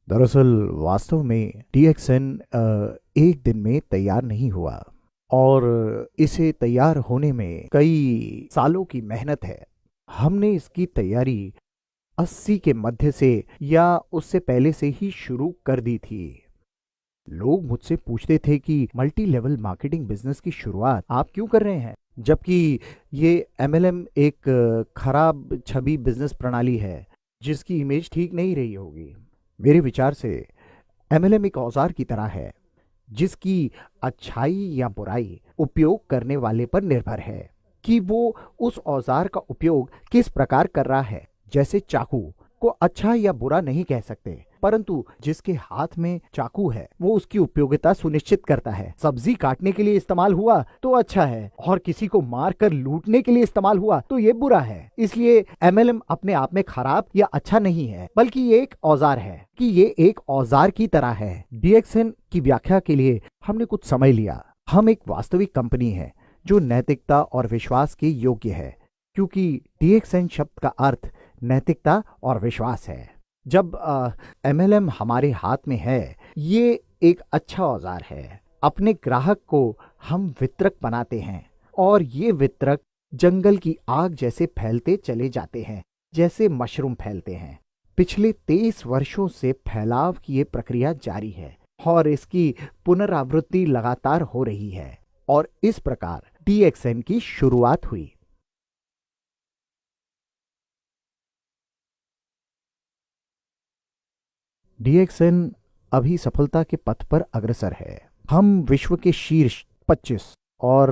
दरअसल वास्तव में DXN एक दिन में तैयार नहीं हुआ और इसे तैयार होने में कई सालों की मेहनत है। हमने इसकी तैयारी 80 के मध्य से या उससे पहले से ही शुरू कर दी थी। लोग मुझसे पूछते थे कि मल्टी लेवल मार्केटिंग बिजनेस की शुरुआत आप क्यों कर रहे हैं, जबकि ये MLM एक खराब छवि बिजनेस प्रणाली है जिसकी इमेज ठीक नहीं रही होगी। मेरे विचार से MLM एक औजार की तरह है जिसकी अच्छाई या बुराई उपयोग करने वाले पर निर्भर है कि वो उस औजार का उपयोग किस प्रकार कर रहा है। जैसे चाकू को अच्छा या बुरा नहीं कह सकते, परंतु जिसके हाथ में चाकू है वो उसकी उपयोगिता सुनिश्चित करता है। सब्जी काटने के लिए इस्तेमाल हुआ तो अच्छा है और किसी को मार कर लूटने के लिए इस्तेमाल हुआ तो ये बुरा है। इसलिए MLM अपने आप में खराब या अच्छा नहीं है, बल्कि ये एक औजार है कि ये एक औजार की तरह है। DXN की व्याख्या के लिए हमने कुछ समय लिया। हम एक वास्तविक कंपनी है जो नैतिकता और विश्वास के योग्य है, क्योंकि DXN शब्द का अर्थ नैतिकता और विश्वास है। जब MLM हमारे हाथ में है, ये एक अच्छा औजार है। अपने ग्राहक को हम वितरक बनाते हैं और ये वितरक जंगल की आग जैसे फैलते चले जाते हैं, जैसे मशरूम फैलते हैं। पिछले 23 वर्षों से फैलाव की ये प्रक्रिया जारी है और इसकी पुनरावृत्ति लगातार हो रही है और इस प्रकार DXN की शुरुआत हुई। DXN अभी सफलता के पथ पर अग्रसर है। हम विश्व के शीर्ष 25 और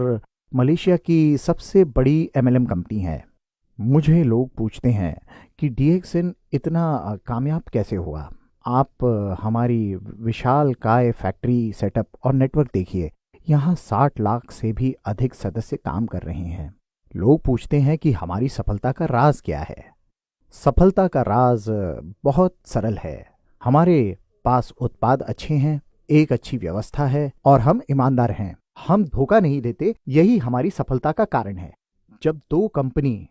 मलेशिया की सबसे बड़ी MLM कंपनी है। मुझे लोग पूछते हैं कि DXN इतना कामयाब कैसे हुआ। आप हमारी विशाल काय फैक्ट्री सेटअप और नेटवर्क देखिए। यहाँ 60 लाख से भी अधिक सदस्य काम कर रहे हैं। लोग पूछते हैं कि हमारी सफलता का राज क्या है। सफलता का राज बहुत सरल है। हमारे पास उत्पाद अच्छे हैं, एक अच्छी व्यवस्था है और हम ईमानदार हैं। हम धोखा नहीं देते, यही हमारी सफलता का कारण है। जब दो कंपनी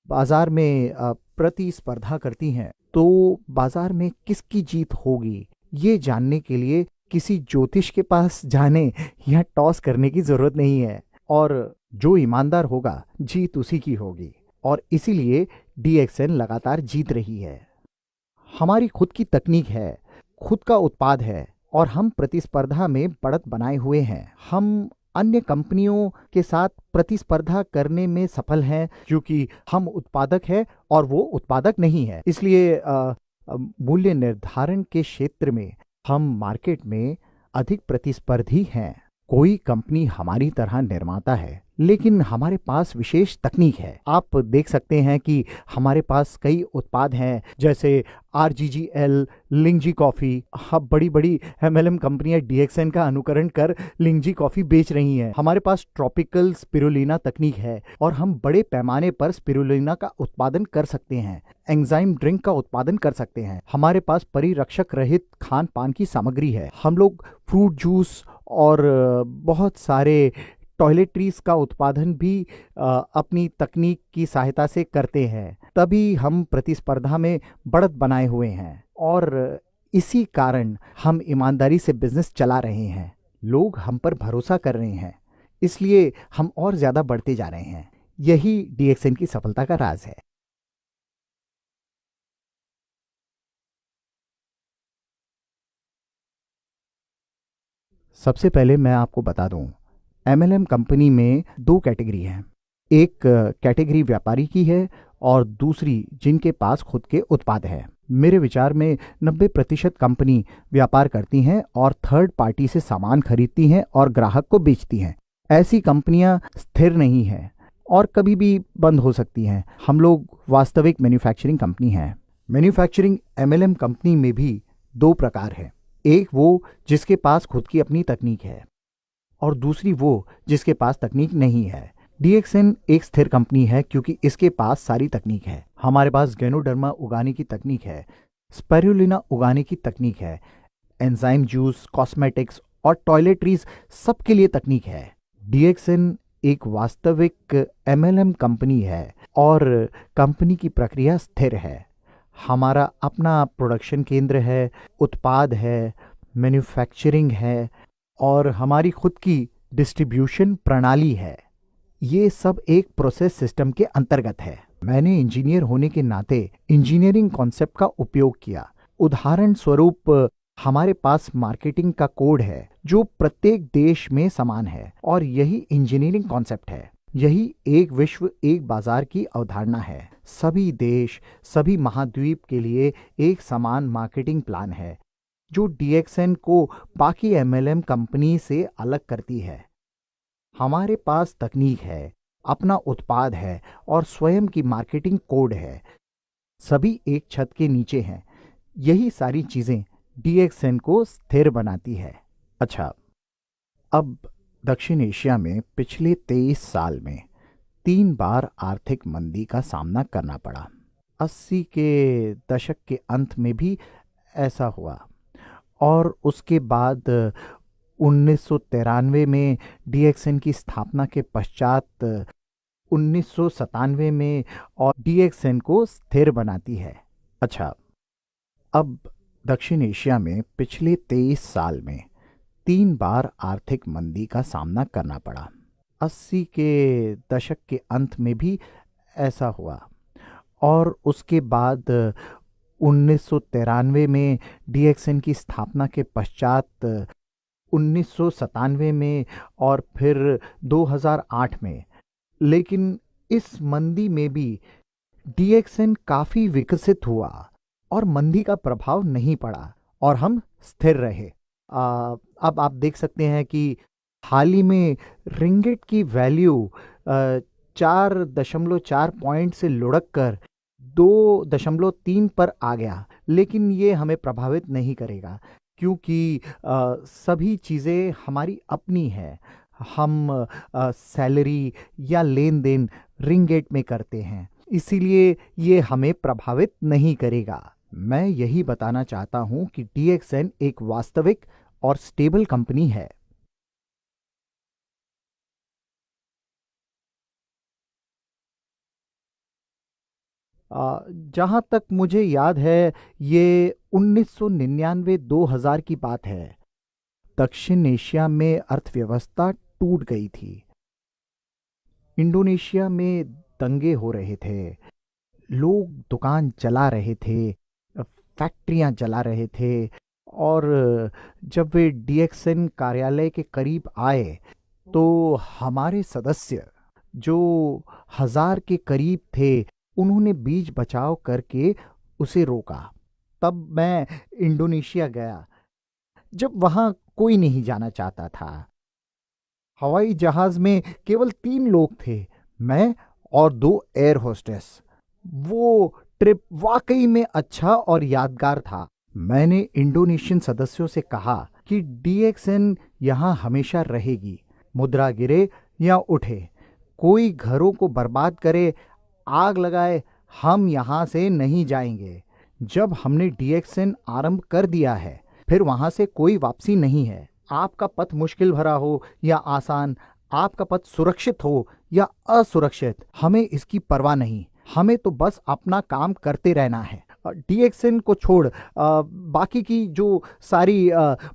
बाजार में प्रतिस्पर्धा करती हैं, तो बाजार में किसकी जीत होगी ये जानने के लिए किसी ज्योतिष के पास जाने या टॉस करने की जरूरत नहीं है, और जो ईमानदार होगा जीत उसी की होगी। और इसीलिए DXN लगातार जीत रही है। हमारी खुद की तकनीक है, खुद का उत्पाद है और हम प्रतिस्पर्धा में बढ़त बनाए हुए हैं। हम अन्य कंपनियों के साथ प्रतिस्पर्धा करने में सफल हैं क्योंकि हम उत्पादक हैं और वो उत्पादक नहीं है। इसलिए मूल्य निर्धारण के क्षेत्र में हम मार्केट में अधिक प्रतिस्पर्धी हैं। कोई कंपनी हमारी तरह निर्माता है, लेकिन हमारे पास विशेष तकनीक है। आप देख सकते हैं कि हमारे पास कई उत्पाद हैं, जैसे RGGL, लिंगजी कॉफ़ी। अब बड़ी बड़ी MLM कंपनियां DXN का अनुकरण कर लिंगजी कॉफ़ी बेच रही हैं। हमारे पास ट्रॉपिकल स्पिरुलिना तकनीक है और हम बड़े पैमाने पर स्पिरुलिना का उत्पादन कर सकते हैं। एंजाइम ड्रिंक का उत्पादन कर सकते हैं। हमारे पास परिरक्षक रहित खान पान की सामग्री है। हम लोग फ्रूट जूस और बहुत सारे टॉयलेटरीज का उत्पादन भी अपनी तकनीक की सहायता से करते हैं। तभी हम प्रतिस्पर्धा में बढ़त बनाए हुए हैं और इसी कारण हम ईमानदारी से बिजनेस चला रहे हैं। लोग हम पर भरोसा कर रहे हैं, इसलिए हम और ज्यादा बढ़ते जा रहे हैं। यही DXN की सफलता का राज है। सबसे पहले मैं आपको बता दूं, MLM कंपनी में दो कैटेगरी हैं। एक कैटेगरी व्यापारी की है और दूसरी जिनके पास खुद के उत्पाद है। मेरे विचार में 90% कंपनी व्यापार करती हैं और थर्ड पार्टी से सामान खरीदती हैं और ग्राहक को बेचती हैं। ऐसी कंपनियां स्थिर नहीं हैं और कभी भी बंद हो सकती हैं। हम लोग वास्तविक मैन्युफैक्चरिंग कंपनी हैं। मैन्युफैक्चरिंग MLM कंपनी में भी दो प्रकार है। एक वो जिसके पास खुद की अपनी तकनीक है और दूसरी वो जिसके पास तकनीक नहीं है। DXN एक स्थिर कंपनी है क्योंकि इसके पास सारी तकनीक है। हमारे पास गैनोडर्मा उगाने की तकनीक है, स्पाइरुलिना उगाने की तकनीक है, एंजाइम जूस, कॉस्मेटिक्स और टॉयलेटरीज सबके लिए तकनीक है। DXN एक वास्तविक MLM कंपनी है और कंपनी की प्रक्रिया स्थिर है। हमारा अपना प्रोडक्शन केंद्र है, उत्पाद है, मैन्युफैक्चरिंग है और हमारी खुद की डिस्ट्रीब्यूशन प्रणाली है। ये सब एक प्रोसेस सिस्टम के अंतर्गत है। मैंने इंजीनियर होने के नाते इंजीनियरिंग कॉन्सेप्ट का उपयोग किया। उदाहरण स्वरूप हमारे पास मार्केटिंग का कोड है जो प्रत्येक देश में समान है और यही इंजीनियरिंग कॉन्सेप्ट है। यही एक विश्व एक बाजार की अवधारणा है। सभी देश, सभी महाद्वीप के लिए एक समान मार्केटिंग प्लान है जो डीएक्सएन को बाकी एमएलएम कंपनी से अलग करती है। हमारे पास तकनीक है, अपना उत्पाद है और स्वयं की मार्केटिंग कोड है। सभी एक छत के नीचे हैं। यही सारी चीजें डीएक्सएन को स्थिर बनाती है। अच्छा, अब दक्षिण एशिया में पिछले 23 साल में 3 बार आर्थिक मंदी का सामना करना पड़ा। 80 के दशक के अंत में भी ऐसा हुआ और उसके बाद 1993 में डीएक्सएन की स्थापना के पश्चात 1997 में और डीएक्सएन को स्थिर बनाती है। अच्छा, अब दक्षिण एशिया में पिछले 23 साल में 3 बार आर्थिक मंदी का सामना करना पड़ा। 80 के दशक के अंत में भी ऐसा हुआ और उसके बाद 1993 में डीएक्सएन की स्थापना के पश्चात 1997 में और फिर 2008 में। लेकिन इस मंदी में भी डीएक्सएन काफी विकसित हुआ और मंदी का प्रभाव नहीं पड़ा और हम स्थिर रहे। अब आप देख सकते हैं कि हाल ही में रिंगिट की वैल्यू 4.4 पॉइंट से लुढ़क कर 2.3 पर आ गया। लेकिन ये हमें प्रभावित नहीं करेगा क्योंकि सभी चीज़ें हमारी अपनी है। हम सैलरी या लेन देन रिंगिट में करते हैं, इसीलिए ये हमें प्रभावित नहीं करेगा। मैं यही बताना चाहता हूं कि डीएक्सएन एक वास्तविक और स्टेबल कंपनी है। जहां तक मुझे याद है ये 1999-2000 की बात है। दक्षिण एशिया में अर्थव्यवस्था टूट गई थी। इंडोनेशिया में दंगे हो रहे थे, लोग दुकान जला रहे थे, फैक्ट्रियां जला रहे थे और जब वे डीएक्सएन कार्यालय के करीब आए तो हमारे सदस्य जो 1000 के करीब थे उन्होंने बीच बचाव करके उसे रोका। तब मैं इंडोनेशिया गया जब वहां कोई नहीं जाना चाहता था। हवाई जहाज में केवल 3 लोग थे, मैं और 2 एयर होस्टेस। वो ट्रिप वाकई में अच्छा और यादगार था। मैंने इंडोनेशियन सदस्यों से कहा कि डीएक्सएन यहां हमेशा रहेगी। मुद्रा गिरे या उठे, कोई घरों को बर्बाद करे, आग लगाए, हम यहां से नहीं जाएंगे। जब हमने डीएक्सएन आरंभ कर दिया है फिर वहां से कोई वापसी नहीं है। आपका पथ मुश्किल भरा हो या आसान, आपका पथ सुरक्षित हो या असुरक्षित, हमें इसकी परवाह नहीं। हमें तो बस अपना काम करते रहना है। डीएक्सएन को छोड़ बाकी की जो सारी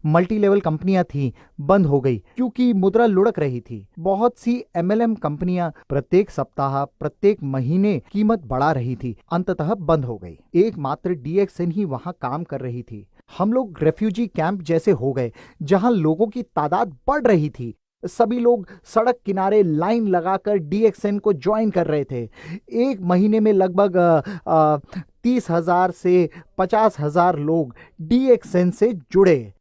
मल्टी लेवल कंपनियां थी बंद हो गई क्योंकि मुद्रा लुढ़क रही थी। बहुत सी एमएलएम कंपनियां प्रत्येक सप्ताह, प्रत्येक महीने कीमत बढ़ा रही थी, अंततः बंद हो गई। एकमात्र डीएक्सएन ही वहां काम कर रही थी। हम लोग रेफ्यूजी कैंप जैसे हो गए जहां लोगों की तादाद बढ़ रही थी। सभी लोग सड़क किनारे लाइन लगाकर डीएक्सएन को ज्वाइन कर रहे थे। एक महीने में लगभग 30,000 से 50,000 लोग डीएक्सएन से जुड़े।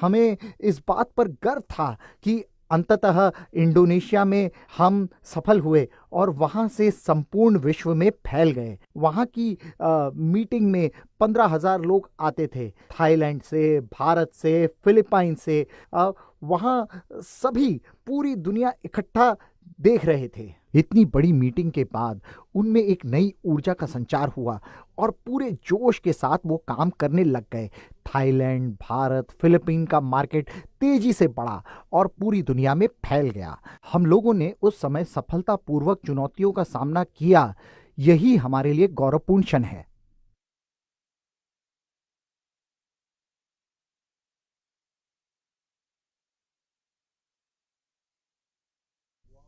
हमें इस बात पर गर्व था कि अंततः इंडोनेशिया में हम सफल हुए और वहां से संपूर्ण विश्व में फैल गए। वहां की मीटिंग में 15,000 लोग आते थे, थाईलैंड से, भारत से, फिलीपाइन से। वहां सभी, पूरी दुनिया इकट्ठा देख रहे थे। इतनी बड़ी मीटिंग के बाद उनमें एक नई ऊर्जा का संचार हुआ और पूरे जोश के साथ वो काम करने लग गए। थाईलैंड, भारत, फिलीपीन का मार्केट तेजी से बढ़ा और पूरी दुनिया में फैल गया। हम लोगों ने उस समय सफलतापूर्वक चुनौतियों का सामना किया। यही हमारे लिए गौरवपूर्ण क्षण है।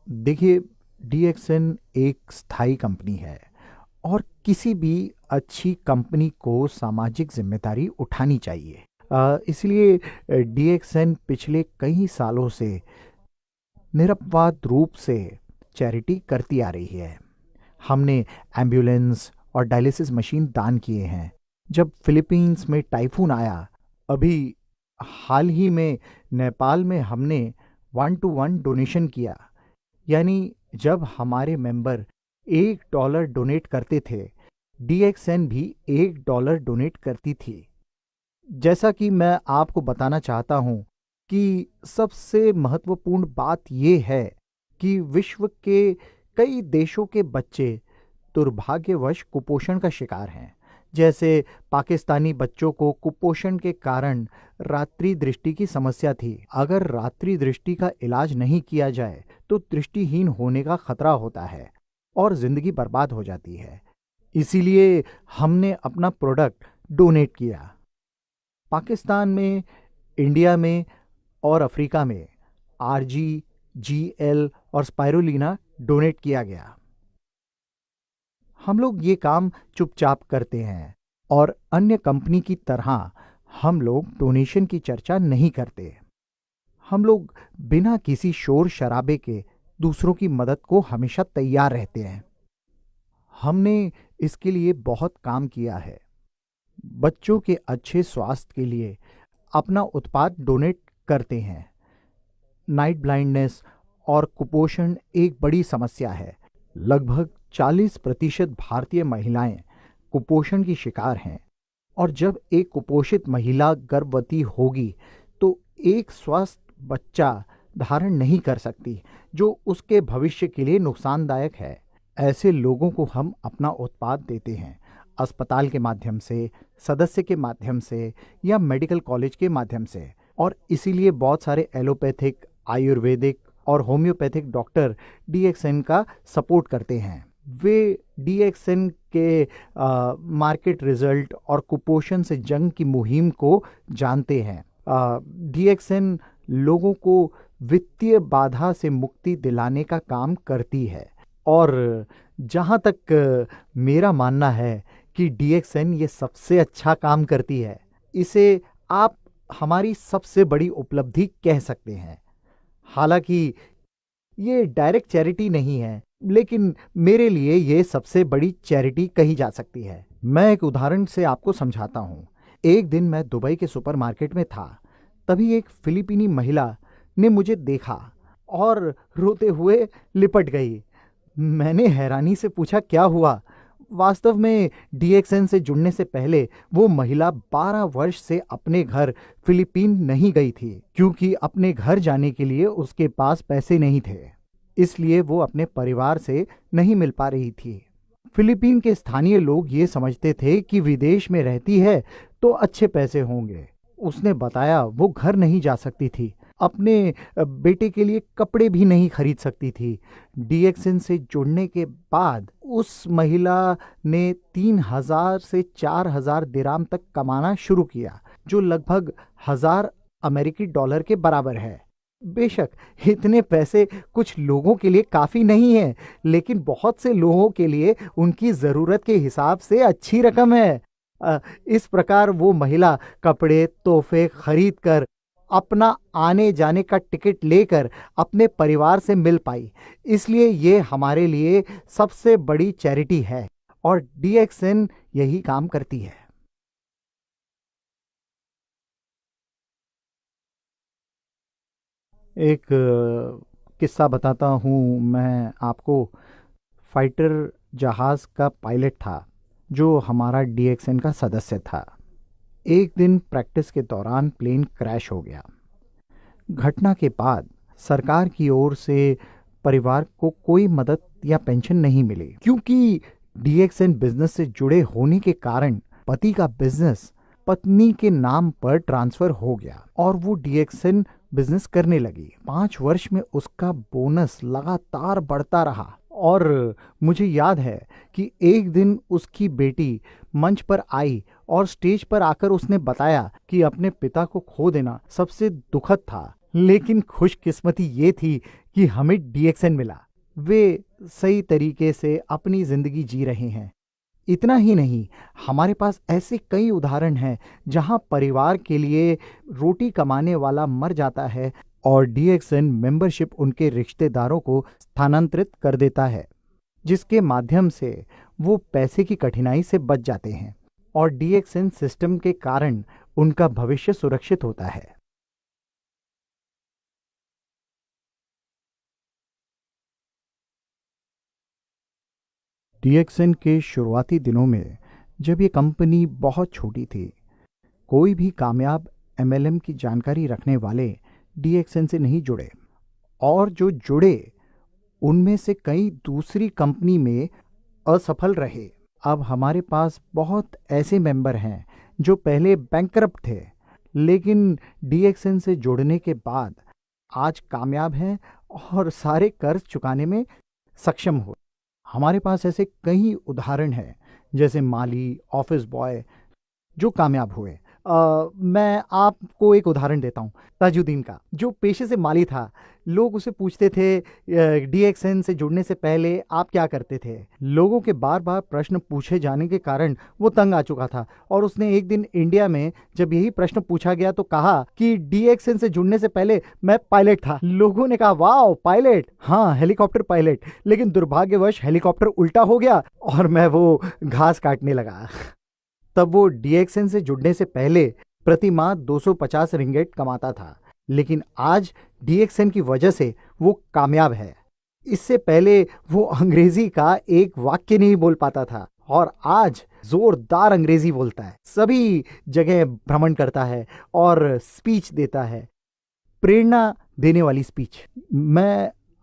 देखिए, डीएक्सएन एक स्थायी कंपनी है और किसी भी अच्छी कंपनी को सामाजिक जिम्मेदारी उठानी चाहिए। इसलिए डीएक्सएन पिछले कई सालों से निरपवाद रूप से चैरिटी करती आ रही है। हमने एम्बुलेंस और डायलिसिस मशीन दान किए हैं। जब फिलीपींस में टाइफून आया, अभी हाल ही में नेपाल में हमने 1-to-1 डोनेशन किया। यानी जब हमारे मेंबर $1 डोनेट करते थे, डीएक्सएन भी $1 डोनेट करती थी। जैसा कि मैं आपको बताना चाहता हूं कि सबसे महत्वपूर्ण बात यह है कि विश्व के कई देशों के बच्चे दुर्भाग्यवश कुपोषण का शिकार हैं। जैसे पाकिस्तानी बच्चों को कुपोषण के कारण रात्रि दृष्टि की समस्या थी। अगर रात्रि दृष्टि का इलाज नहीं किया जाए तो दृष्टिहीन होने का खतरा होता है और जिंदगी बर्बाद हो जाती है। इसीलिए हमने अपना प्रोडक्ट डोनेट किया। पाकिस्तान में, इंडिया में और अफ्रीका में आरजी, जीएल और स्पाइरुलिना डोनेट किया गया। हम लोग ये काम चुपचाप करते हैं और अन्य कंपनी की तरह हम लोग डोनेशन की चर्चा नहीं करते। हम लोग बिना किसी शोर शराबे के दूसरों की मदद को हमेशा तैयार रहते हैं। हमने इसके लिए बहुत काम किया है। बच्चों के अच्छे स्वास्थ्य के लिए अपना उत्पाद डोनेट करते हैं। नाइट ब्लाइंडनेस और कुपोषण एक बड़ी समस्या है। लगभग 40% भारतीय महिलाएं कुपोषण की शिकार हैं और जब एक कुपोषित महिला गर्भवती होगी तो एक स्वस्थ बच्चा धारण नहीं कर सकती, जो उसके भविष्य के लिए नुकसानदायक है। ऐसे लोगों को हम अपना उत्पाद देते हैं, अस्पताल के माध्यम से, सदस्य के माध्यम से या मेडिकल कॉलेज के माध्यम से। और इसीलिए बहुत सारे एलोपैथिक, आयुर्वेदिक और होम्योपैथिक डॉक्टर डीएक्सएन का सपोर्ट करते हैं। वे डीएक्सएन के मार्केट रिजल्ट और कुपोषण से जंग की मुहिम को जानते हैं। डीएक्सएन लोगों को वित्तीय बाधा से मुक्ति दिलाने का काम करती है और जहां तक मेरा मानना है कि डीएक्सएन ये सबसे अच्छा काम करती है, इसे आप हमारी सबसे बड़ी उपलब्धि कह सकते हैं। हालांकि ये डायरेक्ट चैरिटी नहीं है, लेकिन मेरे लिए ये सबसे बड़ी चैरिटी कही जा सकती है। मैं एक उदाहरण से आपको समझाता हूँ। एक दिन मैं दुबई के सुपरमार्केट में था, तभी एक फिलीपीनी महिला ने मुझे देखा और रोते हुए लिपट गई। मैंने हैरानी से पूछा, क्या हुआ? वास्तव में डीएक्सएन से जुड़ने से पहले वो महिला 12 वर्ष से अपने घर फिलीपीन नहीं गई थी, क्योंकि अपने घर जाने के लिए उसके पास पैसे नहीं थे। इसलिए वो अपने परिवार से नहीं मिल पा रही थी। फिलीपीन के स्थानीय लोग ये समझते थे कि विदेश में रहती है तो अच्छे पैसे होंगे। उसने बताया वो घर नहीं जा सकती थी, अपने बेटे के लिए कपड़े भी नहीं खरीद सकती थी। डीएक्सएन से जुड़ने के बाद उस महिला ने 3,000 से 4,000 दिराम तक कमाना शुरू किया, जो लगभग $1,000 के बराबर है। बेशक इतने पैसे कुछ लोगों के लिए काफी नहीं है, लेकिन बहुत से लोगों के लिए उनकी जरूरत के हिसाब से अच्छी रकम है। इस प्रकार वो महिला कपड़े, तोहफे खरीद कर, अपना आने जाने का टिकट लेकर अपने परिवार से मिल पाई। इसलिए ये हमारे लिए सबसे बड़ी चैरिटी है और डीएक्सएन यही काम करती है। एक किस्सा बताता हूँ मैं आपको। फाइटर जहाज का पायलट था जो हमारा डीएक्सएन का सदस्य था। एक दिन प्रैक्टिस के दौरान प्लेन क्रैश हो गया। घटना के बाद सरकार की ओर से परिवार को कोई मदद या पेंशन नहीं मिली, क्योंकि डीएक्सएन बिजनेस से जुड़े होने के कारण पति का बिजनेस पत्नी के नाम पर ट्रांसफर हो गया और वो डीएक्सएन बिजनेस करने लगी। 5 वर्ष में उसका बोनस लगातार बढ़ता रहा और मुझे याद है कि एक दिन उसकी बेटी मंच पर आई और स्टेज पर आकर उसने बताया कि अपने पिता को खो देना सबसे दुखद था। लेकिन खुशकिस्मती ये थी कि हमें डीएक्सएन मिला। वे सही तरीके से अपनी जिंदगी जी रहे हैं। इतना ही नहीं, हमारे पास ऐसे कई उदाहरण हैं जहां परिवार के लिए रोटी कमाने वाला मर जाता है और डीएक्सएन मेंबरशिप उनके रिश्तेदारों को स्थानांतरित कर देता है, जिसके माध्यम से वो पैसे की कठिनाई से बच जाते हैं और डीएक्सएन सिस्टम के कारण उनका भविष्य सुरक्षित होता है। डीएक्सएन के शुरुआती दिनों में, जब ये कंपनी बहुत छोटी थी, कोई भी कामयाब एमएलएम की जानकारी रखने वाले डीएक्सएन से नहीं जुड़े, और जो जुड़े उनमें से कई दूसरी कंपनी में असफल रहे। अब हमारे पास बहुत ऐसे मेंबर हैं जो पहले बैंकरप्ट थे, लेकिन डीएक्सएन से जुड़ने के बाद आज कामयाब हैं और सारे कर्ज चुकाने में सक्षम हो। हमारे पास ऐसे कई उदाहरण हैं, जैसे माली, ऑफिस बॉय जो कामयाब हुए। मैं आपको एक उदाहरण देता हूँ, ताजुद्दीन का, जो पेशे से माली था। लोग उसे पूछते थे डीएक्सएन से जुड़ने से पहले आप क्या करते थे। लोगों के बार बार प्रश्न पूछे जाने के कारण वो तंग आ चुका था और उसने एक दिन इंडिया में जब यही प्रश्न पूछा गया तो कहा कि डीएक्सएन से जुड़ने से पहले मैं पायलट था। लोगों ने कहा, वाह पायलट, हाँ हेलीकॉप्टर पायलट। लेकिन दुर्भाग्यवश हेलीकॉप्टर उल्टा हो गया और मैं वो घास काटने लगा। तब वो डीएक्सएन से जुड़ने से पहले प्रति माह 250 रिंगेट कमाता था, लेकिन आज डीएक्सएन की वजह से वो कामयाब है। इससे पहले वो अंग्रेजी का एक वाक्य नहीं बोल पाता था और आज जोरदार अंग्रेजी बोलता है, सभी जगह भ्रमण करता है और स्पीच देता है, प्रेरणा देने वाली स्पीच।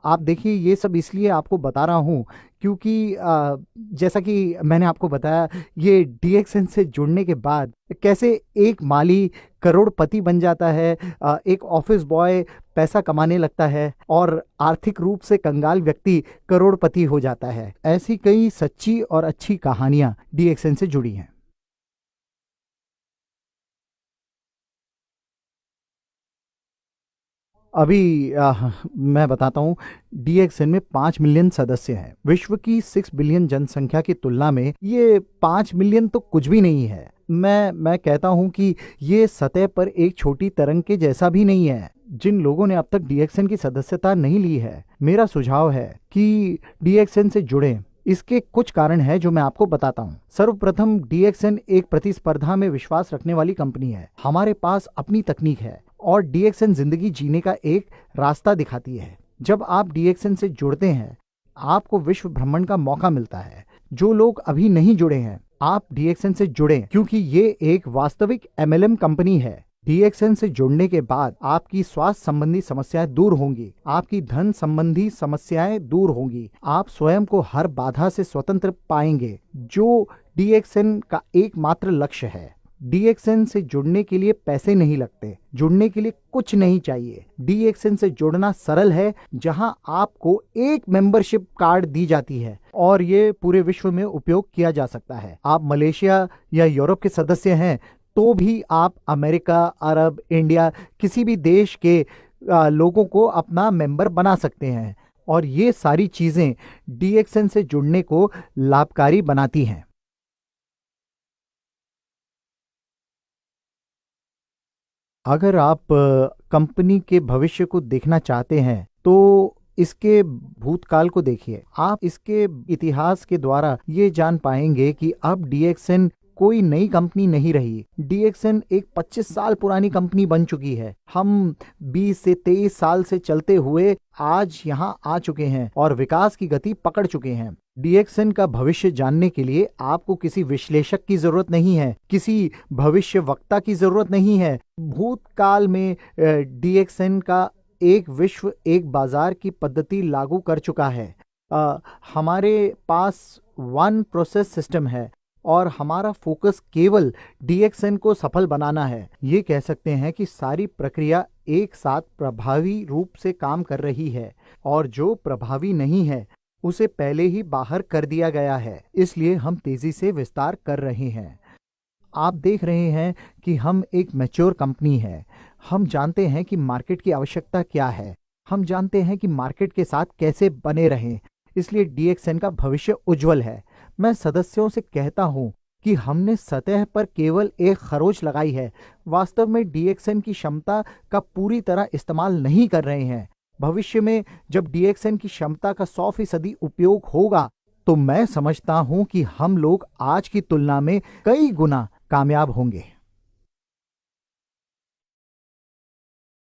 आप देखिए, ये सब इसलिए आपको बता रहा हूँ क्योंकि जैसा कि मैंने आपको बताया, ये डीएक्सएन से जुड़ने के बाद कैसे एक माली करोड़पति बन जाता है, एक ऑफिस बॉय पैसा कमाने लगता है और आर्थिक रूप से कंगाल व्यक्ति करोड़पति हो जाता है। ऐसी कई सच्ची और अच्छी कहानियां डीएक्सएन से जुड़ी हैं। अभी मैं बताता हूँ, डीएक्सएन में 5 मिलियन सदस्य हैं। विश्व की 6 बिलियन जनसंख्या की तुलना में ये 5 मिलियन तो कुछ भी नहीं है। मैं कहता हूँ कि ये सतह पर एक छोटी तरंग के जैसा भी नहीं है। जिन लोगों ने अब तक डीएक्सएन की सदस्यता नहीं ली है, मेरा सुझाव है कि डीएक्सएन से जुड़ें। इसके कुछ कारण हैं जो मैं आपको बताता हूँ। सर्वप्रथम, डीएक्सएन एक प्रतिस्पर्धा में विश्वास रखने वाली कंपनी है। हमारे पास अपनी तकनीक है और डीएक्सएन जिंदगी जीने का एक रास्ता दिखाती है। जब आप डीएक्सएन से जुड़ते हैं, आपको विश्व भ्रमण का मौका मिलता है। जो लोग अभी नहीं जुड़े हैं, आप डीएक्सएन से जुड़ें क्योंकि ये एक वास्तविक एमएलएम कंपनी है। डीएक्सएन से जुड़ने के बाद आपकी स्वास्थ्य संबंधी समस्याएं दूर होंगी, आपकी धन संबंधी समस्याएं दूर होंगी, आप स्वयं को हर बाधा से स्वतंत्र पाएंगे, जो डीएक्सएन का एकमात्र लक्ष्य है। डीएक्सएन से जुड़ने के लिए पैसे नहीं लगते, जुड़ने के लिए कुछ नहीं चाहिए। डीएक्सएन से जुड़ना सरल है, जहां आपको एक मेंबरशिप कार्ड दी जाती है और ये पूरे विश्व में उपयोग किया जा सकता है। आप मलेशिया या यूरोप के सदस्य हैं तो भी आप अमेरिका, अरब, इंडिया, किसी भी देश के लोगों को अपना मेंबर बना सकते हैं और ये सारी चीजें डीएक्सएन से जुड़ने को लाभकारी बनाती हैं। अगर आप कंपनी के भविष्य को देखना चाहते हैं तो इसके भूतकाल को देखिए। आप इसके इतिहास के द्वारा ये जान पाएंगे कि अब डीएक्सएन कोई नई कंपनी नहीं रही। डीएक्सएन एक 25 साल पुरानी कंपनी बन चुकी है। हम 20 से 23 साल से चलते हुए आज यहाँ आ चुके हैं और विकास की गति पकड़ चुके हैं। डीएक्सएन का भविष्य जानने के लिए आपको किसी विश्लेषक की जरूरत नहीं है, किसी भविष्य वक्ता की जरूरत नहीं है। भूतकाल में डीएक्सएन का एक विश्व, एक बाजार की पद्धति लागू कर चुका है। हमारे पास वन प्रोसेस सिस्टम है और हमारा फोकस केवल डीएक्सएन को सफल बनाना है। ये कह सकते हैं कि सारी प्रक्रिया एक साथ प्रभावी रूप से काम कर रही है और जो प्रभावी नहीं है उसे पहले ही बाहर कर दिया गया है। इसलिए हम तेजी से विस्तार कर रहे हैं। आप देख रहे हैं कि हम एक मैच्योर कंपनी है। हम जानते हैं कि मार्केट की आवश्यकता क्या है, हम जानते हैं कि मार्केट के साथ कैसे बने रहें, इसलिए DXN का भविष्य उज्जवल है। मैं सदस्यों से कहता हूं कि हमने सतह पर केवल एक खरोच लगाई है, वास्तव में DXN की क्षमता का पूरी तरह इस्तेमाल नहीं कर रहे हैं। भविष्य में जब DXN की क्षमता का 100% उपयोग होगा तो मैं समझता हूं कि हम लोग आज की तुलना में कई गुना कामयाब होंगे।